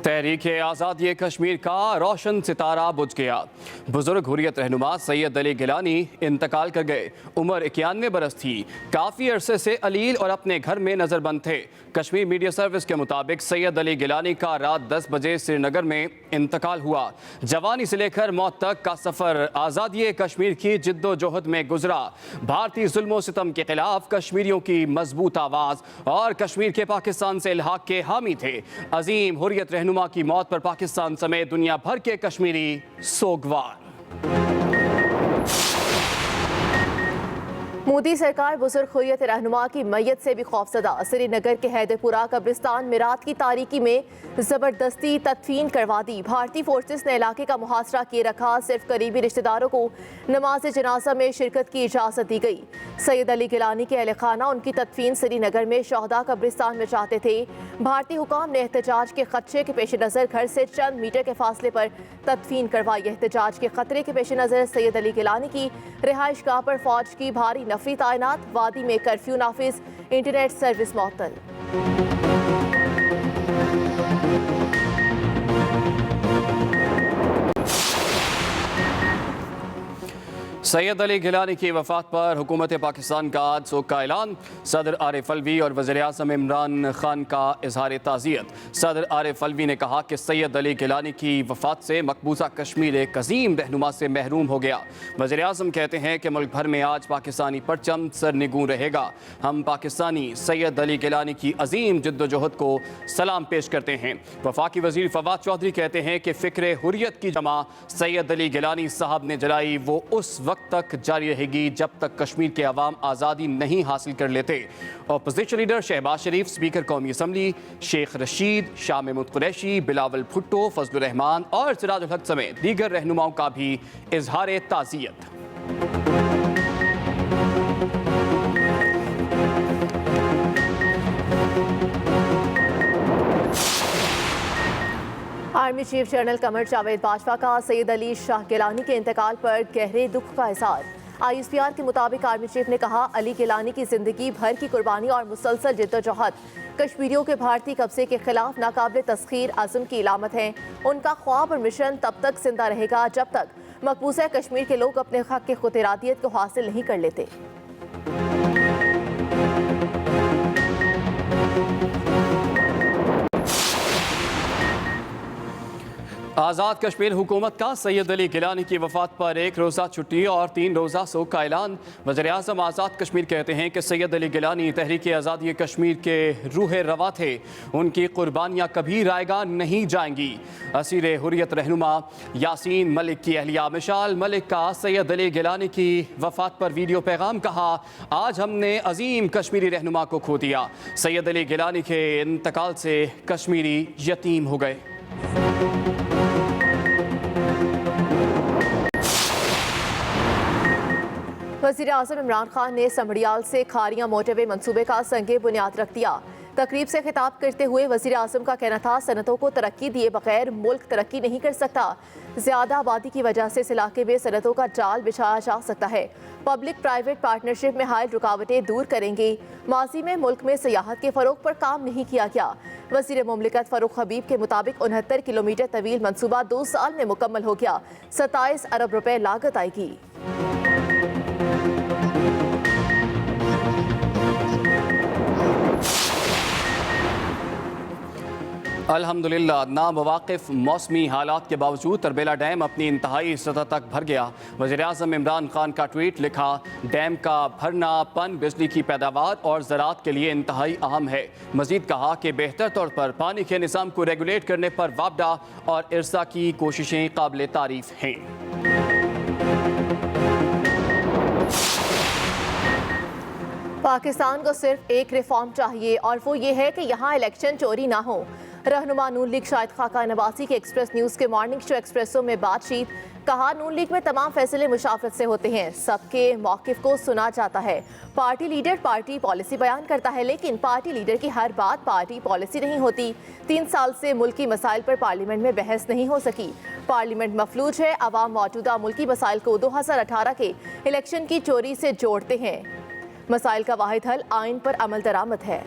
तहरीक आज़ादी कश्मीर का रोशन सितारा बुझ गया। बुजुर्ग हुर्रियत रहनुमा सैयद अली गिलानी इंतकाल कर गए। उम्र 91 बरस थी। काफ़ी अरसे से अलील और अपने घर में नज़रबंद थे। कश्मीर मीडिया सर्विस के मुताबिक सैयद अली गिलानी का रात 10 बजे श्रीनगर में इंतकाल हुआ। जवानी से लेकर मौत तक का सफ़र आज़ादी कश्मीर की जिद्दोजहद में गुजरा। भारतीय जुल्म सितम के खिलाफ कश्मीरियों की मजबूत आवाज़ और कश्मीर के पाकिस्तान से इल्हाक के हामी थे। अजीम हुर्रियत रहनुमा की मौत पर पाकिस्तान समेत दुनिया भर के कश्मीरी सोगवार। मोदी सरकार बुजुर्ग हुर्रियत रहनुमा की मैयत से भी खौफजदा। श्रीनगर के हैदरपुरा कब्रिस्तान में रात की तारीकी में ज़बरदस्ती तदफीन करवा दी। भारतीय फोर्सेस ने इलाके का मुहासरा किए रखा। सिर्फ करीबी रिश्तेदारों को नमाज जनाजा में शिरकत की इजाज़त दी गई। सैयद अली गिलानी के अहल खाना उनकी तदफीन श्रीनगर में शहदा कब्रिस्तान में चाहते थे। भारतीय हुकाम ने एहतजाज के खदशे के पेश नज़र घर से चंद मीटर के फासले पर तदफीन करवाई। एहतजाज के खतरे के पेश नज़र सैयद अली गिलानी की रिहाइश गाह पर फौज की भारी नफरी तैनात। वादी में कर्फ्यू नाफिज, इंटरनेट सर्विस मुअत्तल। सैयद अली गिलानी की वफ़ात पर हुकूमत पाकिस्तान का आज सोग का ऐलान। सदर आरिफ अलवी और वज़ीर आज़म इमरान खान का इजहार ताज़ियत। सदर आरिफ अलवी ने कहा कि सैयद अली गिलानी की वफ़ात से मकबूजा कश्मीर एक अजीम रहनुमा से महरूम हो गया। वज़ीर आज़म कहते हैं कि मुल्क भर में आज पाकिस्तानी परचम सरनिगूं रहेगा। हम पाकिस्तानी सैयद अली गिलानी की अजीम जिद्दोजहद को सलाम पेश करते हैं। वफाकी वज़ीर फवाद चौधरी कहते हैं कि फ़िक्र हुर्रियत की जमा सैयद अली गिलानी साहब ने जलाई वो उस वक्त तक जारी रहेगी जब तक कश्मीर के अवाम आज़ादी नहीं हासिल कर लेते। अपोजिशन लीडर शहबाज शरीफ, स्पीकर कौमी असम्बली शेख रशीद, शाह महमूद कुरैशी, बिलावल भुट्टो, फजलुर रहमान और सिराजुल हक समेत दीगर रहनुमाओं का भी इजहार ताज़ियत। Army chief general Qamar Javed Bajwa का सैयद अली शाह गिलानी के इंतकाल पर गहरे दुख का इज़हार। ISPR के मुताबिक आर्मी चीफ ने कहा, अली गिलानी की जिंदगी भर की कुर्बानी और मुसलसल जिद्दोजहद कश्मीरियों के भारतीय कब्जे के खिलाफ नाकाबिल तस्खीर अज़्म की इलामत है। उनका ख्वाब और मिशन तब तक जिंदा रहेगा जब तक मकबूजा कश्मीर के लोग अपने हक के खुद इरादियत को हासिल नहीं कर लेते। आज़ाद कश्मीर हुकूमत का सैयद अली गिलानी की वफ़ात पर 1 रोज़ा छुट्टी और 3 रोज़ा सोग का ऐलान। वज़ीर आज़म आज़ाद कश्मीर कहते हैं कि सैयद अली गिलानी तहरीक आज़ादी कश्मीर के रूह रवा थे। उनकी कुर्बानियाँ कभी रायगा नहीं जाएंगी। असीर हुर्रियत रहनुमा यासीन मलिक की अहलिया मिशाल मलिक का सैयद अली गिलानी की वफ़ात पर वीडियो पैगाम कहा, आज हमने अजीम कश्मीरी रहनुमा को खो दिया। सैयद अली गिलानी के इंतकाल से कश्मीरी यतीम हो गए। वज़ीर आज़म इमरान खान ने समड़ियाल से खारियां मोटरवे मंसूबे का संगे बुनियाद रख दिया। तकरीब से खिताब करते हुए वज़ीर आज़म का कहना था, सनतों को तरक्की दिए बगैर मुल्क तरक्की नहीं कर सकता। ज़्यादा आबादी की वजह से इस इलाके में सनतों का जाल बिछाया जा सकता है। पब्लिक प्राइवेट पार्टनरशिप में हायल रुकावटें दूर करेंगे। माजी में मुल्क में सियाहत के फ़रोग पर काम नहीं किया गया। वज़ीर मुमलिकत फ़ारूक हबीब के मुताबिक 69 किलोमीटर तवील मनसूबा 2 साल में मुकम्मल हो गया। 27 अरब रुपए लागत आएगी। अल्हम्दुलिल्लाह नामवाकिफ़ मौसमी हालात के बावजूद तरबेला डैम अपनी इंतहाई सतह तक भर गया। वज़ीर आज़म इमरान खान का ट्वीट लिखा, डैम का भरना पन बिजली की पैदावार और ज़राअत के लिए इंतहाई अहम है। मज़ीद कहा कि बेहतर तौर पर पानी के निज़ाम को रेगुलेट करने पर वापडा और इरसा की कोशिशें काबिल तारीफ़ हैं। पाकिस्तान को सिर्फ एक रिफॉर्म चाहिए और वो ये है कि यहाँ इलेक्शन चोरी ना हो। रहनुमा नून लीग शाहिद खाका नवासी के एक्सप्रेस न्यूज़ के मॉर्निंग शो एक्सप्रेसो में बातचीत। कहा, नून लीग में तमाम फैसले मुशावरत से होते हैं, सबके मौक़िफ़ को सुना जाता है। पार्टी लीडर पार्टी पॉलिसी बयान करता है, लेकिन पार्टी लीडर की हर बात पार्टी पॉलिसी नहीं होती। 3 साल से मुल्की मसाइल पर पार्लियामेंट में बहस नहीं हो सकी। पार्लियामेंट मफलूज है। अवाम मौजूदा मुल्की मसाइल को 2018 के इलेक्शन की चोरी से जोड़ते हैं। मसाइल का वाहिद हल आइन पर अमल दरामद है।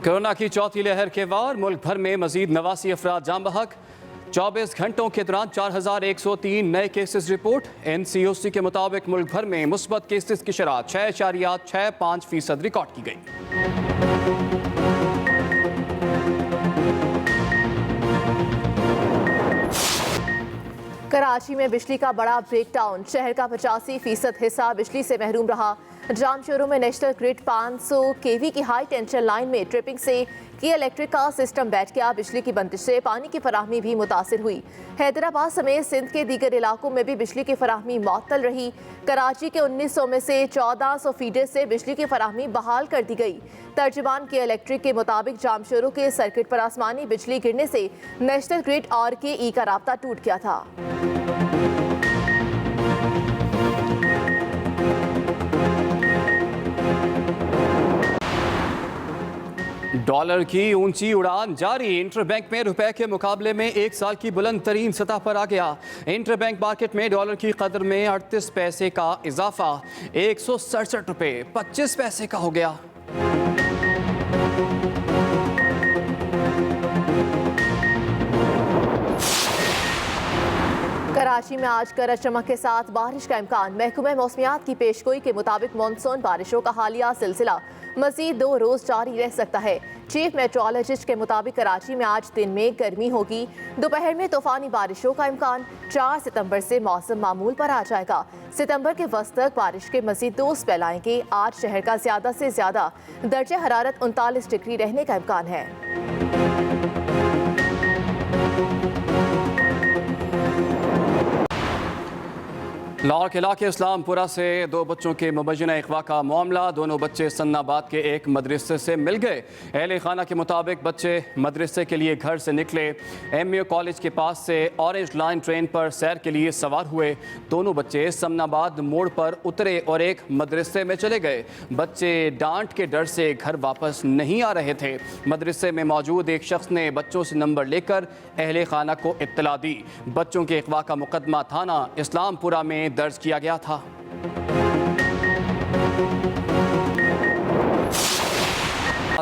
कोरोना की चौथी लहर के बाद मुल्क भर में मजीद 89 अफराद जाम बहक। 24 घंटों के दौरान 4103 नए केसेस रिपोर्ट। NCOC के मुताबिक मुल्क भर में मुस्बत केसेस की शरह 6.65% रिकॉर्ड की गई। कराची में बिजली का बड़ा ब्रेकडाउन, शहर का 85% हिस्सा बिजली से महरूम रहा। जाम शोरों में नेशनल ग्रिड 500 केवी की हाई टेंशन लाइन में ट्रिपिंग से की इलेक्ट्रिक का सिस्टम बैठ गया। बिजली की बंदिश से पानी की फराहमी भी मुतासिर हुई। हैदराबाद समेत सिंध के दीगर इलाकों में भी बिजली की फराहमी मुअत्तल रही। कराची के 1900 में से 1400 फीडर से बिजली की फराहमी बहाल कर दी गई। तर्जुमान के इलेक्ट्रिक के मुताबिक जाम शोरों के सर्किट पर आसमानी बिजली गिरने से नेशनल ग्रिड और RKE का राब्ता टूट गया था। डॉलर की ऊंची उड़ान जारी। इंटरबैंक में रुपए के मुकाबले में एक साल की बुलंद तरीन सतह पर आ गया। इंटरबैंक मार्केट में डॉलर की कदर में 38 पैसे का इजाफा 167 रुपए 25 पैसे का हो गया। कराची में आज गरज चमक के साथ बारिश का इम्कान। महकमे मौसमियात की पेशगोई के मुताबिक मानसून बारिशों का हालिया सिलसिला मजीद 2 रोज जारी रह सकता है। चीफ मेट्रोलॉजिस्ट के मुताबिक कराची में आज दिन में गर्मी होगी। दोपहर में तूफानी बारिशों का इम्कान। 4 सितंबर से मौसम मामूल पर आ जाएगा। सितंबर के वस्त तक बारिश के मजीद 2 स्पेल आएंगे। आज शहर का ज्यादा से ज्यादा दर्जा हरारत 39 डिग्री रहने का इम्कान है। लाहौर के इलाके इस्लामपुरा से 2 बच्चों के मुबैना अगवा का मामला। दोनों बच्चे सन्नाबाद के एक मदरसे से मिल गए। अहले खाना के मुताबिक बच्चे मदरसे के लिए घर से निकले। MAO कॉलेज के पास से ऑरेंज लाइन ट्रेन पर सैर के लिए सवार हुए। दोनों बच्चे समनाबाद मोड़ पर उतरे और एक मदरसे में चले गए। बच्चे डांट के डर से घर वापस नहीं आ रहे थे। मदरसे में मौजूद एक शख्स ने बच्चों से नंबर लेकर अहले खाना को इत्तला दी। बच्चों के अगवा का मुकदमा थाना इस्लामपुरा में दर्ज किया गया था।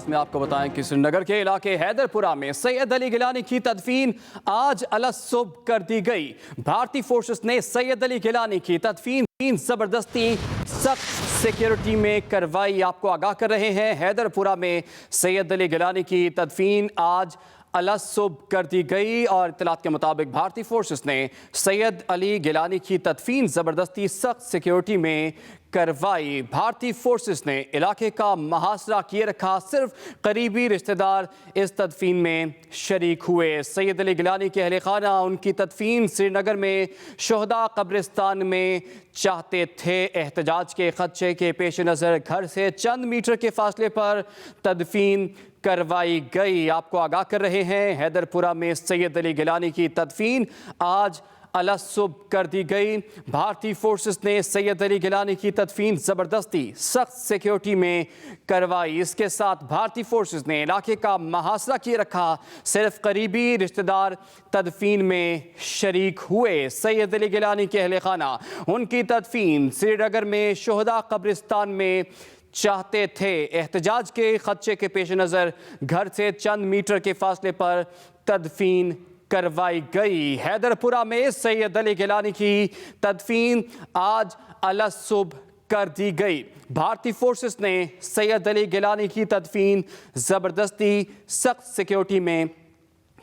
में आपको बताएं कि श्रीनगर के इलाके हैदरपुरा में सैयद अली गिलानी की तदफीन आज अलसुब कर दी गई। भारतीय फोर्सेस ने सैयद अली गिलानी की तदफीन जबरदस्ती सख्त सिक्योरिटी में करवाई। आपको आगाह कर रहे हैं, हैदरपुरा में सैयद अली गिलानी की तदफीन आज अलसुब कर दी गई और इत्तलात के मुताबिक भारतीय फोर्सेस ने सैयद अली गिलानी की तदफीन ज़बरदस्ती सख्त सिक्योरिटी में करवाई। भारतीय फोर्सेस ने इलाके का मुहासरा किए रखा। सिर्फ करीबी रिश्तेदार इस तदफीन में शरीक हुए। सैयद अली गिलानी के अहले खाना उनकी तदफीन श्रीनगर में शोहदा कब्रिस्तान में चाहते थे। एहतजाज के खदशे के पेश नज़र घर से चंद मीटर के फासले पर तदफीन करवाई गई। आपको आगाह कर रहे हैं, हैदरपुरा में सैयद अली गिलानी की तदफीन आज अलसुब कर दी गई। भारतीय फोर्सेस ने सैयद अली गिलानी की तदफीन ज़बरदस्ती सख्त सिक्योरिटी में करवाई। इसके साथ भारतीय फोर्सेस ने इलाके का मुहासरा किए रखा। सिर्फ करीबी रिश्तेदार तदफीन में शरीक हुए। सैयद अली गिलानी के अहले खाना उनकी तदफीन श्रीनगर में शोहदा कब्रिस्तान में चाहते थे। एहतजाज के खदशे के पेश नज़र घर से चंद मीटर के फासले पर तदफीन करवाई गई। हैदरपुरा में सैयद अली गिलानी की तदफीन आज अलसुब कर दी गई। भारतीय फोर्सेस ने सैयद अली गिलानी की तदफीन ज़बरदस्ती सख्त सिक्योरिटी में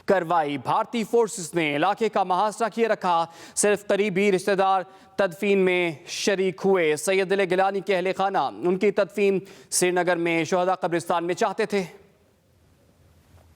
करवाई। भारतीय फोर्सेस ने इलाके का मुहासरा किए रखा। सिर्फ करीबी रिश्तेदार तदफीन में शरीक हुए। सैयद अली गिलानी के अहले खाना उनकी तदफीन श्रीनगर में शोहदा कब्रिस्तान में चाहते थे।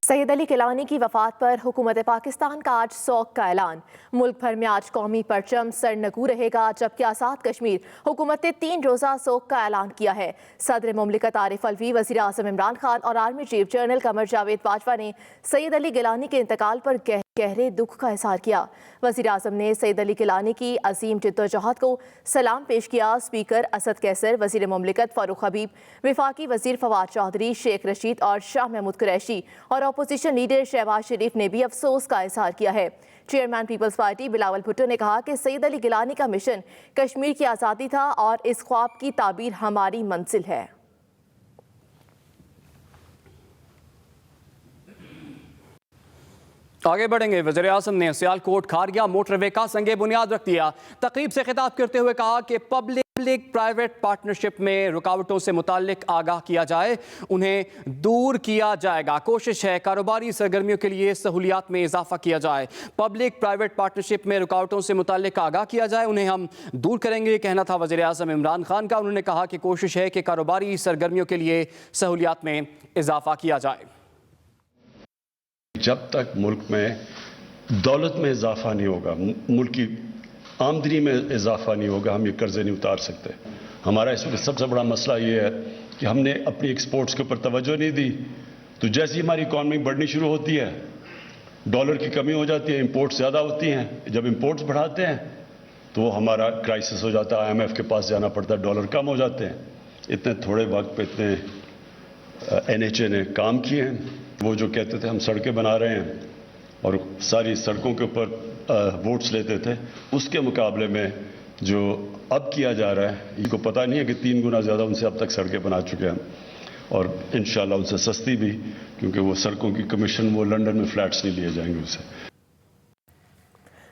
सैयद अली गिलानी की वफात पर हुकूमत पाकिस्तान का आज शोक का ऐलान। मुल्क भर में आज कौमी परचम सरनगू रहेगा, जबकि आज़ाद कश्मीर हुकूमत ने 3 रोज़ा शोक का ऐलान किया है। सदर मुमलिकत आरिफ अलवी, वज़ीर आज़म इमरान खान और army chief general Qamar Javed Bajwa ने सैयद अली गिलानी के इंतकाल पर गहरे दुख का इज़हार किया। वज़ीर आज़म ने सैयद अली गिलानी की अजीम जिद्दोजहद को सलाम पेश किया। स्पीकर असद कैसर, वज़ीर मुमलिकत फारूक हबीब, वफाकी वज़ीर फवाद चौधरी, शेख रशीद और शाह महमूद कुरैशी और अपोजिशन लीडर शहबाज शरीफ ने भी अफसोस का इज़हार किया है। Chairman Peoples Party Bilawal Bhutto ने कहा कि सैयद अली गिलानी का मिशन कश्मीर की आज़ादी था और इस ख्वाब की ताबीर हमारी मंजिल है। आगे बढ़ेंगे। वज़ीर-ए-आज़म ने सियालकोट खारिया मोटरवे का संगे बुनियाद रख दिया। तकरीब से खिताब करते हुए कहा कि पब्लिक प्राइवेट पार्टनरशिप में रुकावटों से मुताल्लिक आगाह किया जाए, उन्हें दूर किया जाएगा। कोशिश है कारोबारी सरगर्मियों के लिए सहूलियात में इजाफा किया जाए। पब्लिक प्राइवेट पार्टनरशिप में रुकावटों से मुताल्लिक आगाह किया जाए, उन्हें हम दूर करेंगे, ये कहना था वज़ीर-ए-आज़म इमरान खान का। उन्होंने कहा कि कोशिश है कि कारोबारी सरगर्मियों के लिए सहूलियात में इजाफा किया जाए। जब तक मुल्क में दौलत में इजाफा नहीं होगा, मुल्क की आमदनी में इजाफा नहीं होगा, हम ये कर्जे नहीं उतार सकते। हमारा इस वक्त सबसे बड़ा मसला ये है कि हमने अपनी एक्सपोर्ट्स के ऊपर तवज्जो नहीं दी। तो जैसे ही हमारी इकॉनमी बढ़नी शुरू होती है, डॉलर की कमी हो जाती है, इंपोर्ट्स ज़्यादा होती हैं। जब इंपोर्ट्स बढ़ाते हैं तो वो हमारा क्राइसिस हो जाता है, IMF के पास जाना पड़ता है, डॉलर कम हो जाते हैं। इतने थोड़े वक्त पे इतने NHA ने काम किए हैं। वो जो कहते थे हम सड़कें बना रहे हैं और सारी सड़कों के ऊपर वोट्स लेते थे, उसके मुकाबले में जो अब किया जा रहा है, इनको पता नहीं है कि 3 गुना ज़्यादा उनसे अब तक सड़कें बना चुके हैं और इंशाल्लाह उनसे सस्ती भी, क्योंकि वो सड़कों की कमीशन वो लंदन में फ्लैट्स नहीं लिए जाएंगे उससे।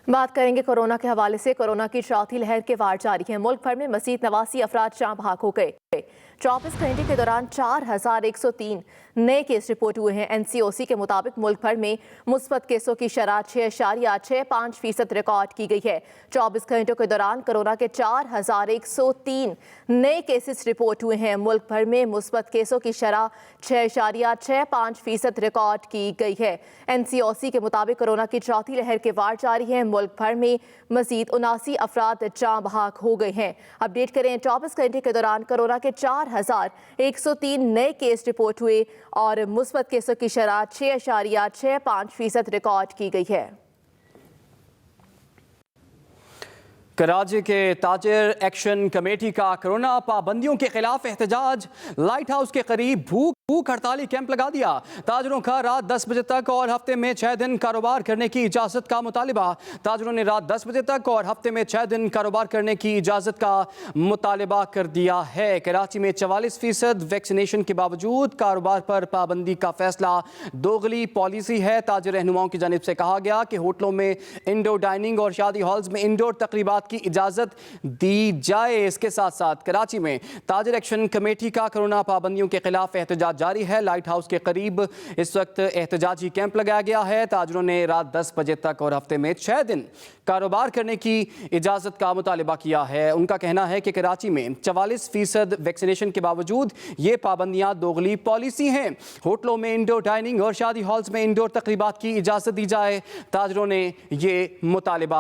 बात करेंगे कोरोना के हवाले से। कोरोना की चौथी लहर के वार जारी है। मुल्क भर में मजीद 89 अफराद जाँ बहक हो गए। 24 घंटे के दौरान 4103 नए केस रिपोर्ट हुए हैं। NCOC के मुताबिक मुल्क भर में मुस्बत केसों की शरह 6.65% रिकॉर्ड की गई है। 24 घंटों के दौरान कोरोना के 4103 नए केसेस रिपोर्ट हुए हैं। मुल्क भर में मुस्बत केसों की शरह 6.65% रिकॉर्ड की गई है। NCOC के मुताबिक कोरोना की चौथी लहर के वार जारी है। मुल्क भर में मजीद 79 अफराद जाँ बहक हो गए हैं। अपडेट करें, 24 घंटे के दौरान कोरोना के 4103 नए केस रिपोर्ट हुए और मुस्बत केसों की शरह 6.65% रिकॉर्ड की गई है। कराची के ताजिर एक्शन कमेटी का कोरोना पाबंदियों के खिलाफ एहतजाज। लाइट हाउस के करीब भूख हड़ताली कैंप लगा दिया। ताजिरों का रात 10 बजे तक और हफ्ते में 6 दिन कारोबार करने की इजाज़त का मुतालिबा। ताजिरों ने रात 10 बजे तक और हफ्ते में 6 दिन कारोबार करने की इजाज़त का मुतालिबा कर दिया है। कराची में 44% वैक्सीनेशन के बावजूद कारोबार पर पाबंदी का फैसला दोगली पॉलिसी है। ताजिर रहनुमाओं की जानिब से कहा गया कि होटलों में इंडोर डाइनिंग और शादी हॉल्स में इंडोर तकरीबात की इजाज़त दी जाए। इसके साथ साथ कराची में ताजिर एक्शन कमेटी का कोरोना पाबंदियों के खिलाफ एहतजाज जारी है। लाइट हाउस के करीब इस वक्त एहतजाजी कैंप लगाया गया है। ताजिरों ने रात 10 बजे तक और हफ्ते में 6 दिन कारोबार करने की इजाज़त का मुतालिबा किया है। उनका कहना है कि कराची में 44% वैक्सीनेशन के बावजूद ये पाबंदियां दोगली पॉलिसी हैं। होटलों में इंडोर डाइनिंग और शादी हॉल्स में इंडोर तकरीबात की इजाज़त दी जाए। ताजिरों ने ये मुतालिबा